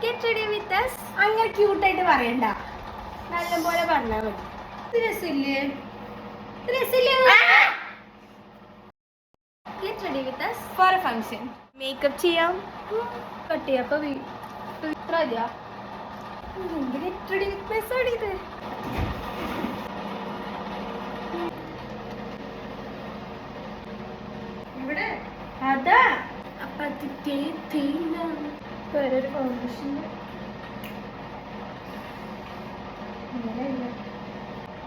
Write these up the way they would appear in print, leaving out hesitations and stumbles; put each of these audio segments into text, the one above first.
Get ready with us. അങ്ങനെ ക്യൂട്ടായിട്ട് പറയണ്ട, നല്ലപോലെ പറഞ്ഞാൽ മതി. ഇത് രസമില്ലേ? Get ready with us. For a function. Makeup ചെയ്യാം. കട്ട് ചെയ്യാം. അപ്പൊ ഇത്ര മതിയാ? എന്ത് get ready with us ആണ് ഇത്? ഇവിടെ അതാ അപ്പൊ അത് വേറൊരു ഫൗണ്ടേഷൻ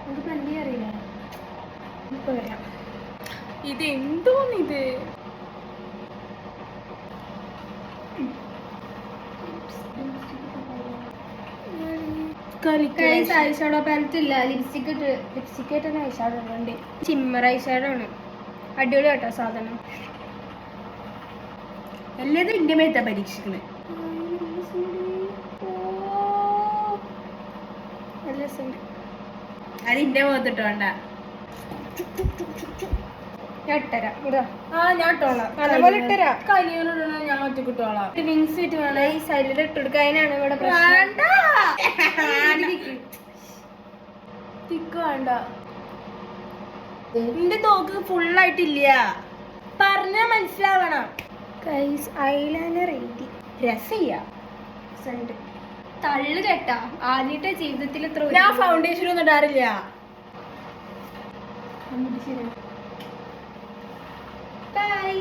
നമുക്ക് പണ്ടി അറിയില്ല. ഇപ്പൊ വരാം. ഇത് എന്തോന്നിത്? ഐഷാഡോ പാലറ്റ് ഇല്ല, ലിപ്സ്റ്റിക് ആയിട്ട് ഐഷാഡോ ഉണ്ട്. ചിമ്മർ ഐഷാഡോ ആണ്. അടിപൊളി കേട്ടോ സാധനം. എല്ലാതും എന്റെ മേത്താ പരീക്ഷിക്കുന്നത്. അത് എന്റെ മുഖത്തിട്ട് വേണ്ട. ഞാൻ ഇട്ടരാം. ഞാൻ ഇട്ടോളാം. നല്ലപോലെ ഇട്ടരാം. ഞാൻ ഒറ്റക്ക് ഇട്ടോളാം. വിങ്സ് ഇട്ട് വേണം ഈ സൈഡിൽ ഇട്ടെടുക്കാനാണ് ഇവിടെ തിക്ക് വേണ്ട. എന്റെ തോക്ക് ഫുള്ളായിട്ടില്ല. പറഞ്ഞാ മനസ്സിലാവണം. ഐലൈനർ എഴുതി രസയ്യ തള്ളു കേട്ടാ. ആദ്യത്തെ ജീവിതത്തിൽ ഞാൻ ഫൗണ്ടേഷൻ ഒന്നും ഇടാറില്ല. ബൈ.